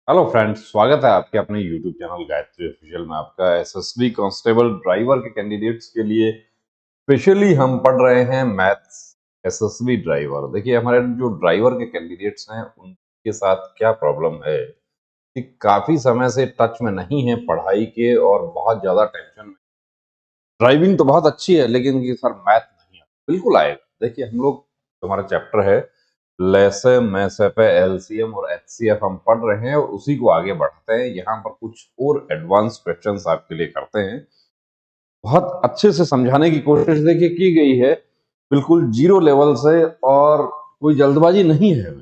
Hello friends, स्वागत है आपके अपने यूट्यूब चैनल गायत्री ऑफिशियल में। आपका एसएसबी कांस्टेबल ड्राइवर के कैंडिडेट्स के लिए स्पेशली हम पढ़ रहे हैं मैथ्स एसएसबी ड्राइवर। देखिए, हमारे जो ड्राइवर के कैंडिडेट्स हैं उनके साथ क्या प्रॉब्लम है कि काफी समय से टच में नहीं है पढ़ाई के और बहुत ज्यादा टेंशन में। ड्राइविंग तो बहुत अच्छी है लेकिन कि सर मैथ नहीं आता। बिल्कुल आएगा। देखिए, हम लोग हमारा चैप्टर है लेसे मैसेपे एलसीएम और एचसीएफ हम पढ़ रहे हैं और उसी को आगे बढ़ाते हैं। यहाँ पर कुछ और एडवांस क्वेश्चंस आपके लिए करते हैं। बहुत अच्छे से समझाने की कोशिश देखिए की गई है, बिल्कुल जीरो लेवल से, और कोई जल्दबाजी नहीं है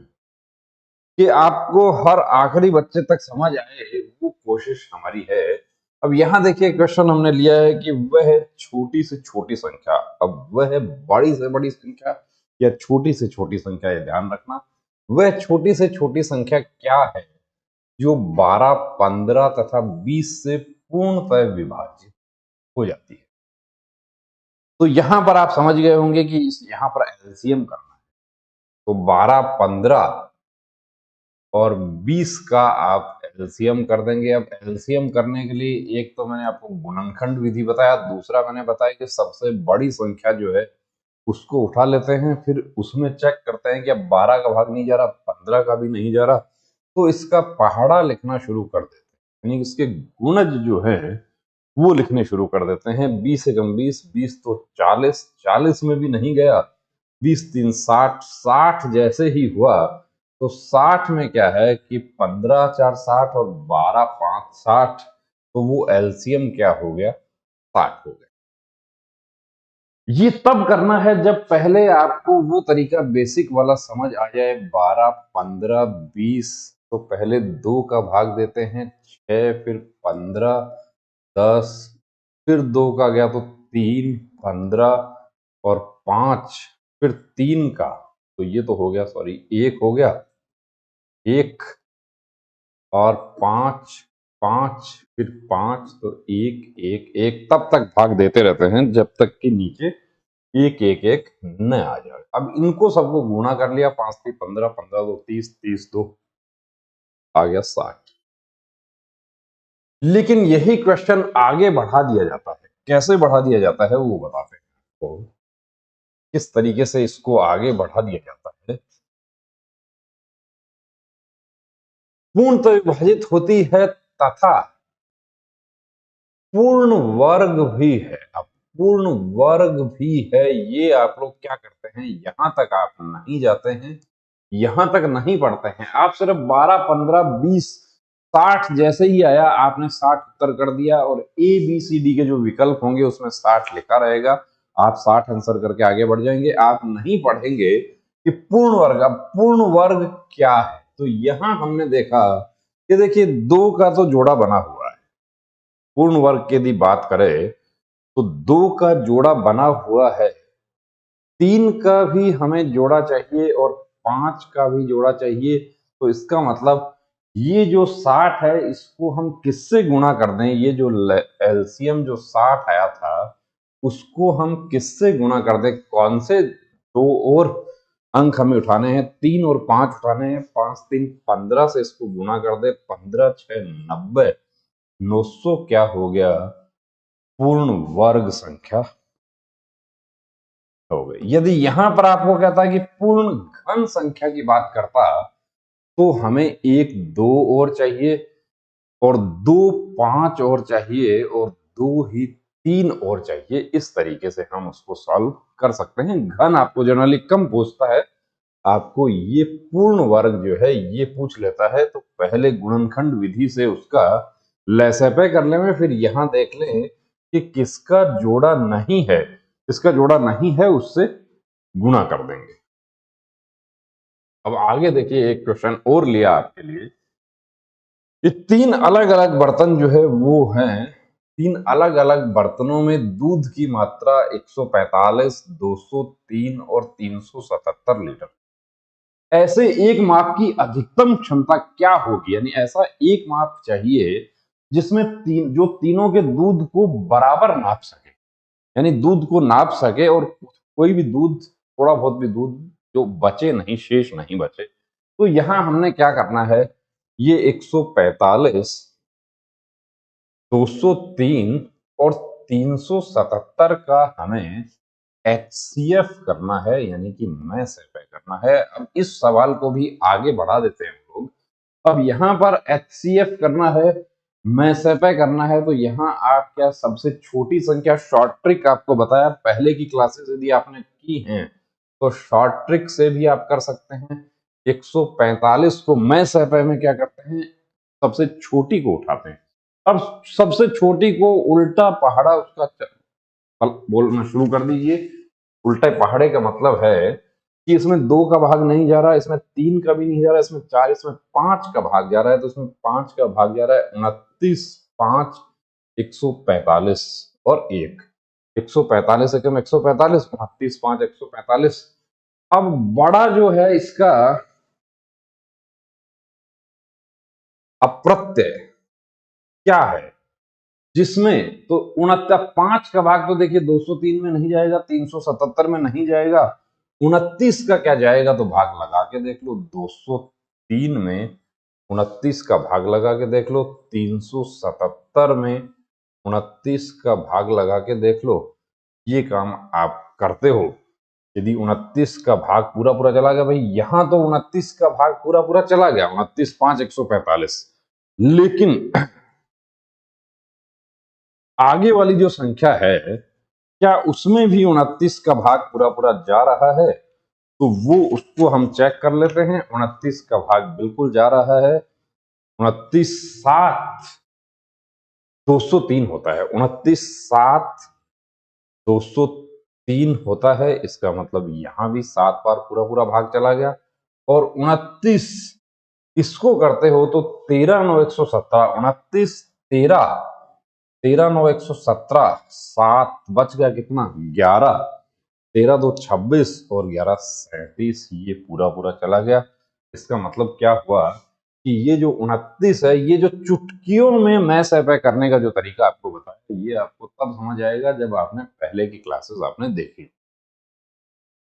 कि आपको हर आखिरी बच्चे तक समझ आए, वो कोशिश हमारी है। अब यहाँ देखिए क्वेश्चन हमने लिया है कि वह छोटी से छोटी संख्या, अब वह बड़ी से बड़ी संख्या या छोटी से छोटी संख्या, ये ध्यान रखना। वह छोटी से छोटी संख्या क्या है जो 12, 15 तथा 20 से पूर्णतः विभाजित हो जाती है। तो यहां पर आप समझ गए होंगे कि यहां पर एलसीएम करना है। तो 12, 15 और 20 का आप एलसीएम कर देंगे। अब एलसीएम करने के लिए एक तो मैंने आपको गुणनखंड विधि बताया, दूसरा मैंने बताया कि सबसे बड़ी संख्या जो है उसको उठा लेते हैं, फिर उसमें चेक करते हैं कि अब 12 का भाग नहीं जा रहा, 15 का भी नहीं जा रहा, तो इसका पहाड़ा लिखना शुरू कर देते हैं, यानी इसके गुणज जो है वो लिखने शुरू कर देते हैं। 20 एकम 20, 20 तो 40, 40 में भी नहीं गया, 20 3 60, 60 जैसे ही हुआ तो 60 में क्या है कि 15 4 60 और 12 5 60, तो वो एलसीएम क्या हो गया, 60 हो गया। ये तब करना है जब पहले आपको वो तरीका बेसिक वाला समझ आ जाए। 12 15 20, तो पहले 2 का भाग देते हैं 6, फिर 15 10, फिर 2 का गया तो 3 15 और 5, फिर 3 का, तो ये तो हो गया, सॉरी 1 हो गया, 1 और 5 5, फिर 5, तो 1 1 1, तब तक भाग देते रहते हैं जब तक कि नीचे 1 1 1 न आ जाए। अब इनको सबको गुणा कर लिया, 5 3 15, 15 2 30, 30 2 आ गया 60। लेकिन यही क्वेश्चन आगे बढ़ा दिया जाता है। कैसे बढ़ा दिया जाता है वो बताते हैं आपको, किस तरीके से इसको आगे बढ़ा दिया जाता है। पूर्णतः विभाजित होती है तथा पूर्ण वर्ग भी है। अब पूर्ण वर्ग भी है, ये आप लोग क्या करते हैं, यहां तक आप नहीं जाते हैं, यहां तक नहीं पढ़ते हैं। आप सिर्फ 12 15 20 60 जैसे ही आया आपने 60 उत्तर कर दिया, और ए बी सी डी के जो विकल्प होंगे उसमें 60 लिखा रहेगा, आप 60 आंसर करके आगे बढ़ जाएंगे। आप नहीं पढ़ेंगे कि पूर्ण वर्ग। अब पूर्ण वर्ग क्या है, तो यहां हमने देखा कि देखिए 2 का तो जोड़ा बना हुआ है। पूर्ण वर्ग की यदि बात करें तो 2 का जोड़ा बना हुआ है, 3 का भी हमें जोड़ा चाहिए और 5 का भी जोड़ा चाहिए। तो इसका मतलब ये जो 60 है इसको हम किससे गुणा कर दें, ये जो एलसीएम जो 60 आया था उसको हम किससे गुणा कर दें, कौन से दो और अंक हमें उठाने हैं, 3 और 5 उठाने हैं। 5 3 15 से इसको गुणा कर दे, 15 6 90, 900 क्या हो गया, पूर्ण वर्ग संख्या हो गई। यदि यहां पर आपको कहता है कि पूर्ण घन संख्या की बात करता, तो हमें 1 2 और चाहिए, और 2 5 और चाहिए, और 2 ही 3 और चाहिए। इस तरीके से हम उसको सॉल्व कर सकते हैं। घन आपको जनरली कम पूछता है, आपको ये पूर्ण वर्ग जो है ये पूछ लेता है, तो पहले गुणनखंड विधि से उसका लैसेपे कर लें, फिर यहां देख लें कि किसका जोड़ा नहीं है, किसका जोड़ा नहीं है उससे गुणा कर देंगे। अब आगे देखिए, एक क्वेश्चन और लिया आपके लिए। ये 3 अलग अलग बर्तन जो है वो हैं, 3 अलग अलग बर्तनों में दूध की मात्रा 145, 203 और 377 लीटर। ऐसे एक माप की अधिकतम क्षमता क्या होगी, यानी ऐसा एक माप चाहिए जिसमें जो तीनों के दूध को बराबर नाप सके, यानी दूध को नाप सके और कोई भी दूध, थोड़ा बहुत भी दूध जो बचे नहीं, शेष नहीं बचे। तो यहां हमने क्या करना है, ये 145, 203 और 377 का हमें HCF करना है, यानी कि मैस एफआई करना है। अब इस सवाल को भी आगे बढ़ा देते हैं हम लोग। अब यहाँ पर HCF करना है, मैस एफआई करना है, तो यहाँ आप क्या सबसे छोटी संख्या, शॉर्ट ट्रिक आपको बताया पहले की क्लासेस यदि आपने की हैं तो शॉर्ट ट्रिक से भी आप कर सकते हैं। 145 को मैस एफआई में क्या करते हैं, सबसे छोटी को उठाते हैं। अब सबसे छोटी को उल्टा पहाड़ा उसका बोलना शुरू कर दीजिए। उल्टे पहाड़े का मतलब है कि इसमें 2 का भाग नहीं जा रहा, इसमें 3 का भी नहीं जा रहा, इसमें 4, इसमें 5 का भाग जा रहा है, तो इसमें 5 का भाग जा रहा है। 29, 5, 145 और 1, 145 एकम 145, 29, 5, 145। अब बड़ा जो है इसका अप्रत्यय क्या है, जिसमें तो 5 का भाग तो देखिए 203 में नहीं जाएगा, 377 में नहीं जाएगा, 29 का क्या जाएगा, तो भाग लगा के देख लो। 203 में 29 का भाग लगा के देख लो, 377 में 29 का भाग लगा के देख लो। ये काम आप करते हो। यदि 29 का भाग पूरा पूरा चला गया, भाई यहां तो 29 का भाग पूरा पूरा चला गया, 29, 5, 145, लेकिन आगे वाली जो संख्या है, क्या उसमें भी 29 का भाग पूरा पूरा जा रहा है, तो वो उसको हम चेक कर लेते हैं। 29 का भाग बिल्कुल जा रहा है। 29, 7, 203 होता है। 29, 7, 203 होता है। इसका मतलब यहां भी 7 बार पूरा पूरा भाग चला गया। और 29 इसको करते हो तो 13, 9, 117, 29, 13, 13, 9, 117, 7 बच गया कितना, 11, 13, 2, 26 और 11, 37, ये पूरा पूरा चला गया। इसका मतलब क्या हुआ कि ये जो 29 है, ये जो चुटकियों में मैस एफआई करने का जो तरीका आपको बताया, ये आपको तब समझ आएगा जब आपने पहले की क्लासेस आपने देखी।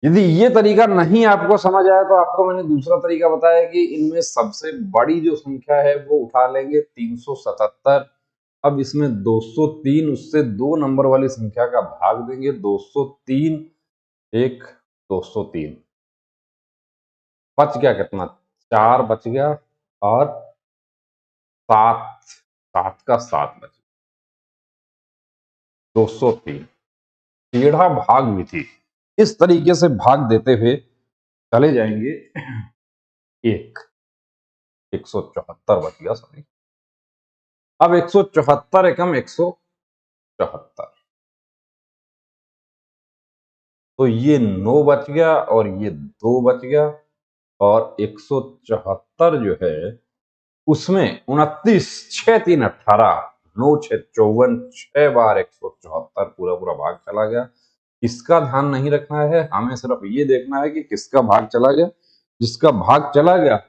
यदि ये तरीका नहीं आपको समझ आया तो आपको मैंने दूसरा तरीका बताया कि इनमें सबसे बड़ी जो संख्या है वो उठा लेंगे, 377। अब इसमें 203, उससे 2 नंबर वाली संख्या का भाग देंगे, 203, 1, 203, बच गया कितना, 4 बच गया, और 7, 7 का 7 बच गया, 203। टेढ़ा भाग विधि, इस तरीके से भाग देते हुए चले जाएंगे। 174 बच गया, सॉरी। अब 174 एकम 174, तो ये 9 बच गया और ये 2 बच गया। और 174 जो है उसमें 29, 6, 3, 18, 9, 6, 54, 6 बार 174 पूरा पूरा भाग चला गया। इसका ध्यान नहीं रखना है, हमें सिर्फ ये देखना है कि किसका भाग चला गया। जिसका भाग चला गया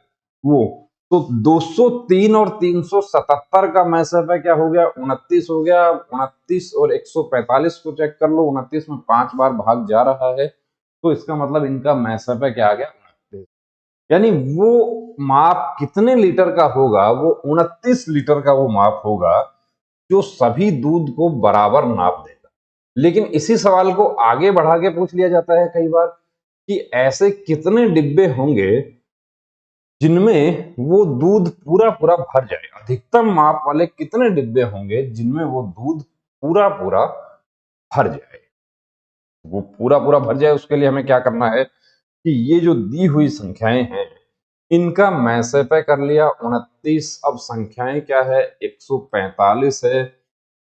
वो, तो 203 और 377 का मैसेज है क्या हो गया, 29 हो गया। 29 और 145 को चेक कर लो, 29 में 5 बार भाग जा रहा है, तो इसका मतलब इनका मैसेज है क्या आ गया, 29। यानी वो माप कितने लीटर का होगा, वो 29 लीटर का वो माप होगा जो सभी दूध को बराबर नाप देगा। लेकिन इसी सवाल को आगे बढ़ा के पूछ लिया जाता है कई बार कि ऐसे कितने डिब्बे होंगे जिनमें वो दूध पूरा पूरा भर जाए। अधिकतम माप वाले कितने डिब्बे होंगे जिनमें वो दूध पूरा पूरा भर जाए। वो पूरा पूरा भर जाए उसके लिए हमें क्या करना है कि ये जो दी हुई संख्याएं हैं इनका मैसेपे कर लिया 29। अब संख्याएं क्या है, 145 है,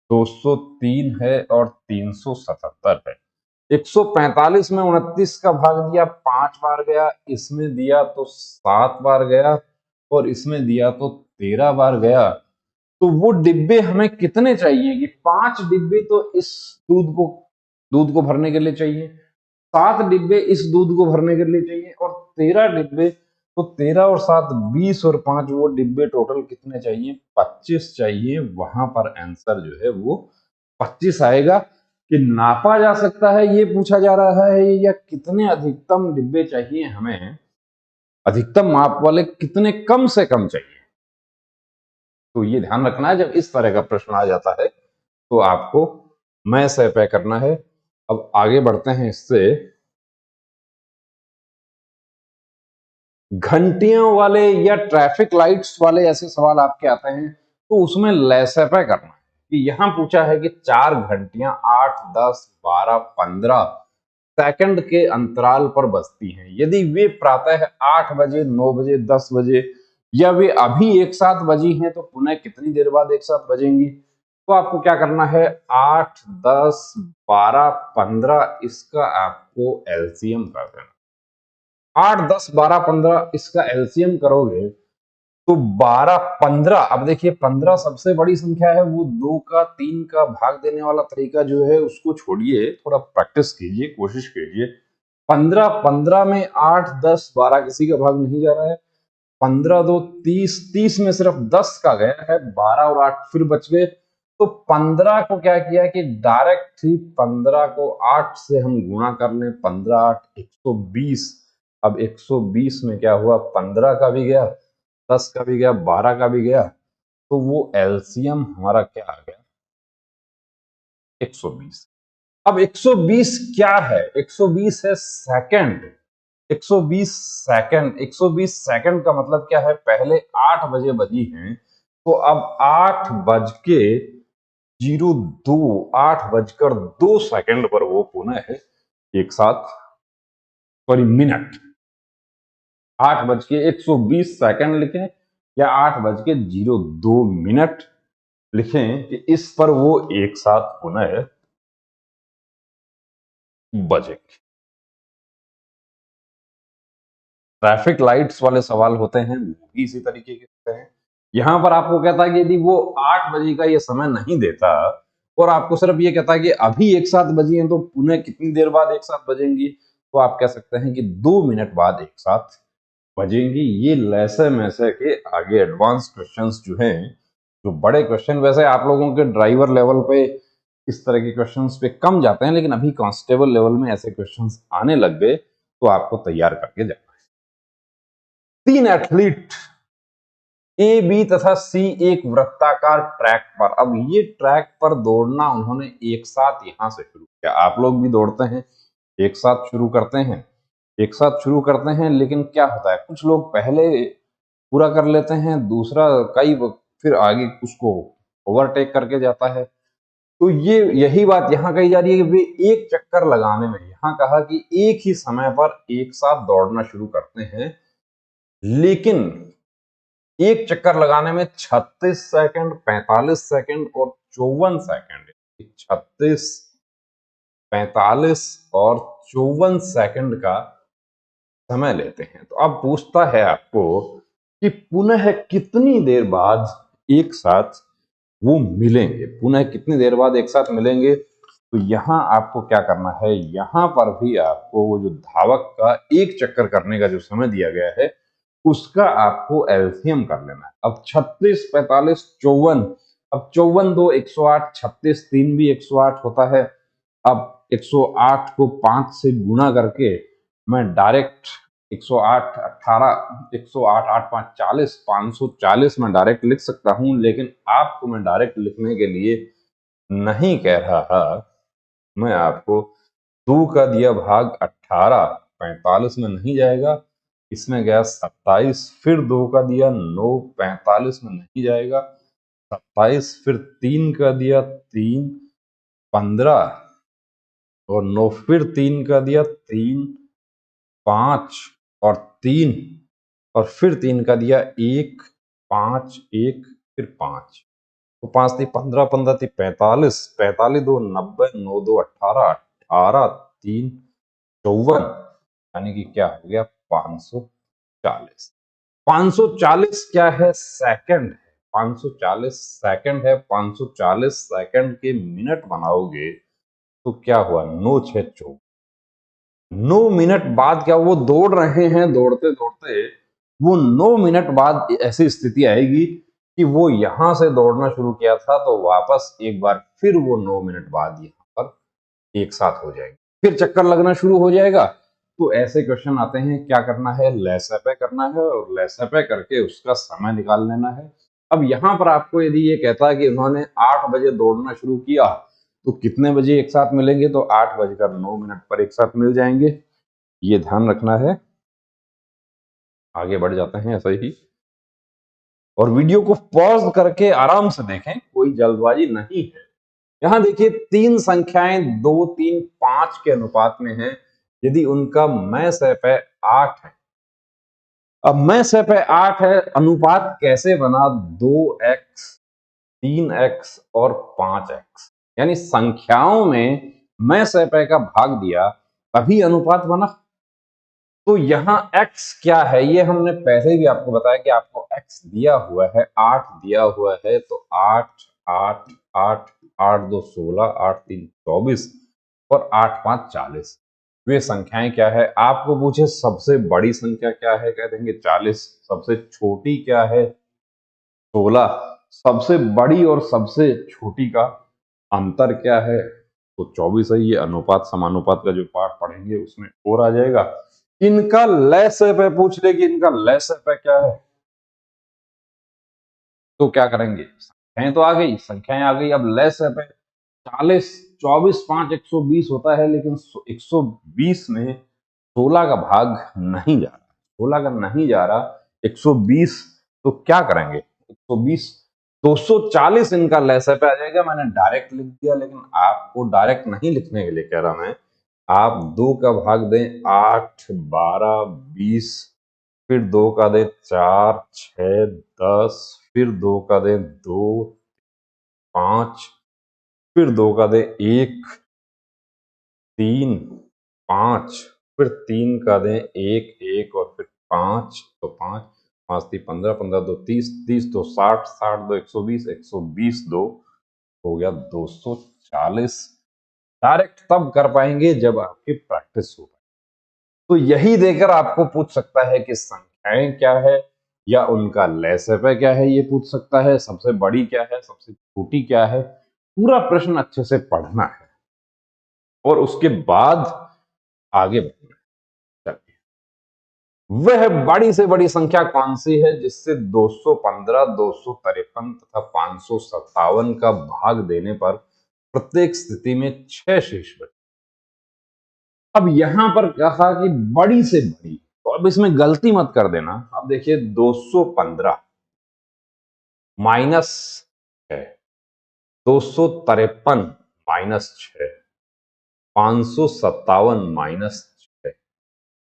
203 है और 377 है। 145 में 29 का भाग दिया, 5 बार गया, इसमें दिया तो 7 बार गया और इसमें दिया तो 13 बार गया। तो वो डिब्बे हमें कितने चाहिए कि 5 डिब्बे तो इस दूध को भरने के लिए चाहिए, 7 डिब्बे इस दूध को भरने के लिए चाहिए और 13 डिब्बे, तो 13 और 7, 20 और 5 वो डिब्बे टोटल कितने चाहिए, 25 चाहिए। वहां पर आंसर जो है वो 25 आएगा। कि नापा जा सकता है ये पूछा जा रहा है, या कितने अधिकतम डिब्बे चाहिए हमें, अधिकतम माप वाले कितने कम से कम चाहिए। तो ये ध्यान रखना है, जब इस तरह का प्रश्न आ जाता है तो आपको मैं से पे करना है। अब आगे बढ़ते हैं इससे। घंटियों वाले या ट्रैफिक लाइट्स वाले ऐसे सवाल आपके आते हैं तो उसमें लैसेपे करना है कि यहां पूछा है कि 4 घंटियां 8, 10, 12, 15 सेकंड के अंतराल पर बजती हैं। यदि वे प्रातः 8 बजे, 9 बजे, 10 बजे या वे अभी एक साथ बजी हैं तो पुनः कितनी देर बाद एक साथ बजेंगी? तो आपको क्या करना है, 8, 10, 12, 15 इसका आपको एलसीएम कर देना। 8, 10, 12, 15 इसका एलसीएम करोगे तो 12, 15। अब देखिए 15 सबसे बड़ी संख्या है, वो 2 का 3 का भाग देने वाला तरीका जो है उसको छोड़िए, थोड़ा प्रैक्टिस कीजिए, कोशिश कीजिए। 15, 15 में 8, 10, 12 किसी का भाग नहीं जा रहा है। 15 2 30, 30 में सिर्फ 10 का गया है, 12 और 8 फिर बच गए। तो 15 को क्या किया कि डायरेक्ट ही 15 को 8 से हम गुणा कर लें, 15, 8, 120। अब 120 में क्या हुआ, 15 का भी गया, 10 का भी गया, 12 का भी गया, तो वो एलसीएम हमारा क्या आ गया, 120। अब 120 क्या है, 120 है सेकंड। 120 सेकंड, 120 सेकंड का मतलब क्या है, पहले 8 बजे बजी हैं तो अब 8 बज के 02, 8 बजकर 2 सेकंड पर वो पुनः है एक साथ, सॉरी मिनट, 8 बज के 120 सेकंड लिखें या 8 बज के 02 मिनट लिखें कि इस पर वो एक साथ पुनः बजेंगे। ट्रैफिक लाइट्स वाले सवाल होते हैं वो भी इसी तरीके के होते हैं। यहां पर आपको कहता है कि यदि वो 8 बजे का ये समय नहीं देता और आपको सिर्फ ये कहता है कि अभी एक साथ बजी हैं तो पुनः कितनी देर बाद एक साथ बजेंगी, तो आप कह सकते हैं कि 2 मिनट बाद एक साथ बजेंगी। ये लैसे मैसे के आगे एडवांस क्वेश्चंस जो हैं, जो बड़े क्वेश्चन, वैसे आप लोगों के ड्राइवर लेवल पे इस तरह के क्वेश्चंस पे कम जाते हैं, लेकिन अभी कांस्टेबल लेवल में ऐसे क्वेश्चंस आने लग गए तो आपको तैयार करके जाना है। 3 एथलीट ए, बी तथा सी एक वृत्ताकार ट्रैक पर, अब ये ट्रैक पर दौड़ना उन्होंने एक साथ यहां से शुरू किया। आप लोग भी दौड़ते हैं, एक साथ शुरू करते हैं, एक साथ शुरू करते हैं, लेकिन क्या होता है, कुछ लोग पहले पूरा कर लेते हैं, दूसरा फिर आगे उसको ओवरटेक करके जाता है। तो ये यही बात यहां कही जा रही है कि वे एक चक्कर लगाने में, यहां कहा कि एक ही समय पर एक साथ दौड़ना शुरू करते हैं, लेकिन एक चक्कर लगाने में 36 सेकंड, 45 सेकंड और 54 सेकंड, 36, 45 और 54 सेकंड का समय लेते हैं। तो अब पूछता है आपको कि पुनः कितनी देर बाद एक साथ वो मिलेंगे, पुनः कितनी देर बाद एक साथ मिलेंगे। तो यहां आपको क्या करना है, यहां पर भी आपको वो जो धावक का एक चक्कर करने का जो समय दिया गया है उसका आपको एलसीएम कर लेना है। अब 36, 45, 54, अब 54 2 108, 36 3 भी 108 होता है। अब 108 को 5 से गुणा करके मैं डायरेक्ट 108, 18, 108, 8, 5, 40, 540 में डायरेक्ट लिख सकता हूं, लेकिन आपको मैं डायरेक्ट लिखने के लिए नहीं कह रहा। मैं आपको 2 का दिया भाग 18 45 में नहीं जाएगा, इसमें गया 27, फिर 2 का दिया 9 45 में नहीं जाएगा, 27 फिर 3 का दिया 3 15 और 9 फिर 3 का दिया 3 5 और 3 और फिर 3 का दिया 1 5 1 फिर 5, तो 5 थी 15 15 थी 45 45 2 90 9 2 18 18 3 54, यानी कि क्या हो गया 540। 540 क्या है, सेकंड है। 540 सेकंड है। 540 सेकंड के मिनट बनाओगे तो क्या हुआ, 9 6 24, 9 मिनट बाद क्या, वो दौड़ रहे हैं, दौड़ते दौड़ते वो 9 मिनट बाद ऐसी स्थिति आएगी कि वो यहां से दौड़ना शुरू किया था तो वापस एक बार फिर वो 9 मिनट बाद यहां पर एक साथ हो जाएगी, फिर चक्कर लगना शुरू हो जाएगा। तो ऐसे क्वेश्चन आते हैं, क्या करना है, लैसेपे करना है और लैसेपे करके उसका समय निकाल लेना है। अब यहां पर आपको यदि ये कहता है कि उन्होंने 8 बजे दौड़ना शुरू किया तो कितने बजे एक साथ मिलेंगे, तो 8:09 पर एक साथ मिल जाएंगे। ये ध्यान रखना है। आगे बढ़ जाते हैं ऐसा ही, और वीडियो को पॉज करके आराम से देखें, कोई जल्दबाजी नहीं है। यहां देखिए 3 संख्याएं 2, 3, 5 के अनुपात में हैं। यदि उनका मैं सैप 8 है, अब मैं सैप 8 है, अनुपात कैसे बना? 2x, 3x और 5x, यानी संख्याओं में मैं सैप का भाग दिया तभी अनुपात बना। तो यहाँ x क्या है, ये हमने पहले भी आपको बताया कि आपको x दिया हुआ है, 8 दिया हुआ है, तो 8, 8, 8, 8 2 16, 8 3 24 और 8 5 40। वे संख्याएं क्या है? आपको पूछे सबसे बड़ी संख्या क्या है, कह देंगे 40। सबसे छोटी क्या है? 16। सबसे बड़ी और सबसे छोटी का अंतर क्या है? तो 24 है। ये अनुपात समानुपात का जो पाठ पढ़ेंगे उसमें और आ जाएगा। इनका लय सैप पूछ ले कि इनका लय सैप क्या है, तो क्या करेंगे? संख्याएं तो आ गई, संख्याएं आ गई, अब लय सैप 40, 24, 5 120 होता है, लेकिन 120 में 16 का भाग नहीं जा रहा, 16 का नहीं जा रहा, 120, तो क्या करेंगे? 120, 240 इनका लय सैप आ जाएगा। मैंने डायरेक्ट लिख दिया, लेकिन आपको डायरेक्ट नहीं लिखने के लिए कह रहा मैं। आप 2 का भाग दें, 8, 12, 20, फिर 2 का दें 4, 6, 10, फिर 2 का दें 2, 5, फिर 2 का दें 1, 3, 5, फिर 3 का दें 1, 1 और फिर 5, तो 5, 5 3 15, 15 2 30, 30 2 60, 60 2 120, 120 2 हो गया 240। डायरेक्ट तब कर पाएंगे जब आपकी प्रैक्टिस हो। तो यही देकर आपको पूछ सकता है कि संख्याएं क्या है या उनका लय सैप क्या है, ये पूछ सकता है। सबसे बड़ी क्या है, सबसे छोटी क्या है, पूरा प्रश्न अच्छे से पढ़ना है और उसके बाद आगे बढ़ना है। चलिए, वह बड़ी से बड़ी संख्या कौन सी है जिससे 215, 253 तथा 557 का भाग देने पर प्रत्येक स्थिति में 6 शेष बचे? अब यहां पर कहा कि बड़ी से बड़ी, तो अब इसमें गलती मत कर देना। अब देखिए 215 माइनस 6, 253 माइनस 6, 557 माइनस 6,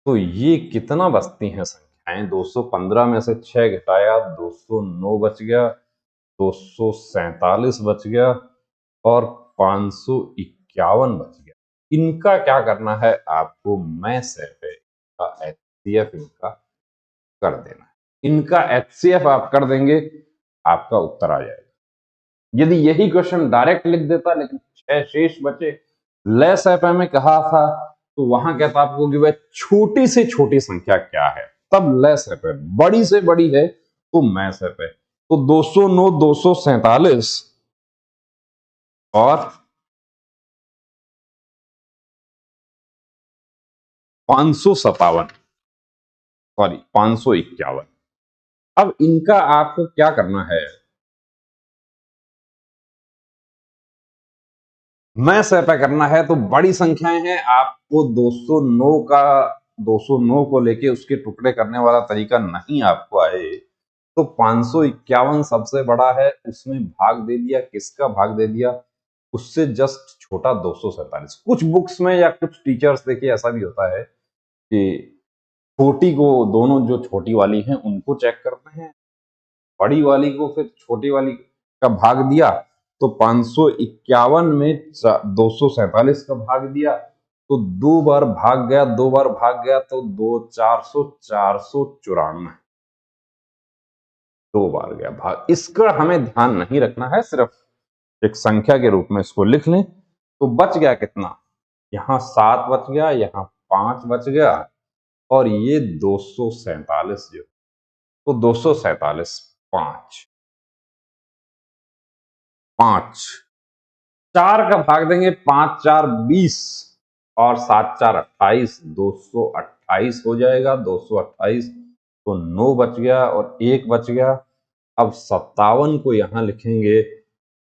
तो ये कितना बचती हैं संख्याएं? 215 में से 6 घटाया, 209 बच गया, 247 बच गया और 551 बच गया। इनका क्या करना है आपको? मैं सैप का एचसीएफ इनका कर देना है। इनका एचसीएफ आप कर देंगे, आपका उत्तर आ जाएगा। यदि यही क्वेश्चन डायरेक्ट लिख देता, लेकिन 6 शेष बचे, लय सैप में कहा था, तो वहां कहता आपको कि वह छोटी से छोटी संख्या क्या है, तब लय सैप। बड़ी से बड़ी है तो मैं सैप। तो 209, 247 और 557, सॉरी 551। अब इनका आपको क्या करना है? मैं सैप करना है, तो बड़ी संख्याएं हैं, आपको 209 का 209 को लेके उसके टुकड़े करने वाला तरीका नहीं आपको आए, तो 551 सबसे बड़ा है, उसमें भाग दे दिया। किसका भाग दे दिया? उससे जस्ट छोटा 247। कुछ बुक्स में या कुछ टीचर्स देखिए ऐसा भी होता है कि छोटी को, दोनों जो छोटी वाली हैं उनको चेक करते हैं, बड़ी वाली को फिर छोटी वाली का भाग दिया, तो 551 में 247 का भाग दिया, तो 2 बार भाग गया, 2 बार भाग गया, तो 400, 494, 2 बार गया भाग। इसका हमें ध्यान नहीं रखना है, सिर्फ एक संख्या के रूप में इसको लिख लें। तो बच गया कितना? यहां 7 बच गया, यहां 5 बच गया, और ये 247 जो, तो 247 5, 5, 4 का भाग देंगे, 5 4 20 और 7 4 28, 228 हो जाएगा। 228, तो 9 बच गया और 1 बच गया, अब 57 को यहां लिखेंगे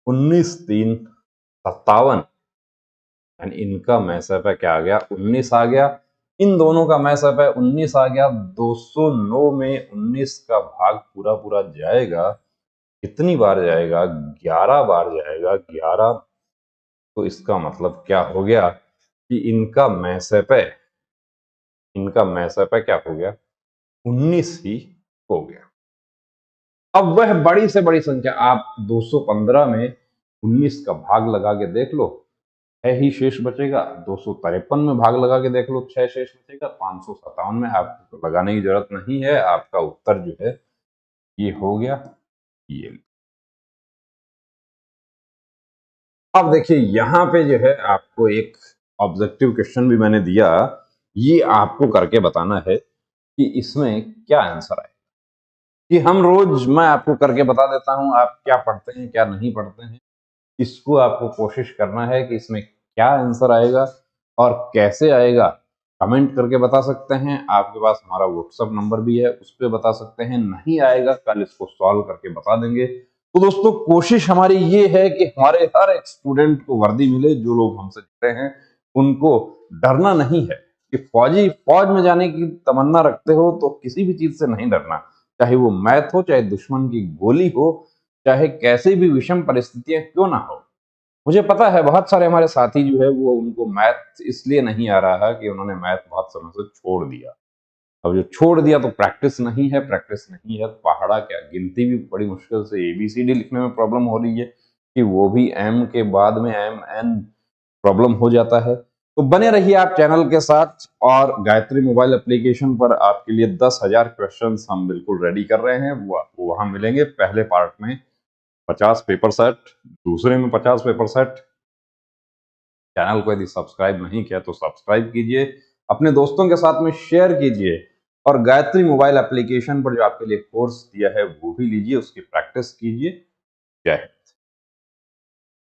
19 3 57, यानी इनका मैसअप है क्या आ गया, 19 आ गया। इन दोनों का मैसअप है 19 आ गया। 209 में 19 का भाग पूरा पूरा जाएगा, कितनी बार जाएगा, 11 बार जाएगा, 11। तो इसका मतलब क्या हो गया कि इनका मैसअप है क्या हो गया, 19 ही हो गया। अब वह बड़ी से बड़ी संख्या, आप 215 में 19 का भाग लगा के देख लो, 6 ही शेष बचेगा। 253 में भाग लगा के देख लो, 6 शेष बचेगा। 557 में आपको लगाने की जरूरत नहीं है, आपका उत्तर जो है ये हो गया ये। अब देखिए यहां पे जो है आपको एक ऑब्जेक्टिव क्वेश्चन भी मैंने दिया, ये आपको करके बताना है कि इसमें क्या आंसर आए। कि हम रोज, मैं आपको करके बता देता हूं, आप क्या पढ़ते हैं क्या नहीं पढ़ते हैं, इसको आपको कोशिश करना है कि इसमें क्या आंसर आएगा और कैसे आएगा। कमेंट करके बता सकते हैं, आपके पास हमारा व्हाट्सएप नंबर भी है, उस पर बता सकते हैं। नहीं आएगा कल इसको सॉल्व करके बता देंगे। तो दोस्तों कोशिश हमारी ये है कि हमारे हर एक स्टूडेंट को वर्दी मिले, जो लोग हमसे जुड़े हैं उनको डरना नहीं है। कि फौज में जाने की तमन्ना रखते हो तो किसी भी चीज से नहीं डरना, चाहे वो मैथ हो, चाहे दुश्मन की गोली हो, चाहे कैसी भी विषम परिस्थितियां क्यों ना हो। मुझे पता है बहुत सारे हमारे साथी जो है वो, उनको मैथ इसलिए नहीं आ रहा है कि उन्होंने मैथ बहुत समय से छोड़ दिया। अब जो छोड़ दिया तो प्रैक्टिस नहीं है, प्रैक्टिस नहीं है तो पहाड़ा क्या, गिनती भी बड़ी मुश्किल से ABCD लिखने में प्रॉब्लम हो रही है कि वो भी M के बाद में MN प्रॉब्लम हो जाता है। तो बने रहिए आप चैनल के साथ, और गायत्री मोबाइल एप्लीकेशन पर आपके लिए 10,000 क्वेश्चंस हम बिल्कुल रेडी कर रहे हैं। वो आपको वहां मिलेंगे। पहले पार्ट में 50 पेपर सेट, दूसरे में 50 पेपर सेट। चैनल को यदि सब्सक्राइब नहीं किया तो सब्सक्राइब कीजिए, अपने दोस्तों के साथ में शेयर कीजिए, और गायत्री मोबाइल एप्लीकेशन पर जो आपके लिए कोर्स दिया है वो भी लीजिए, उसकी प्रैक्टिस कीजिए। जय हिंद।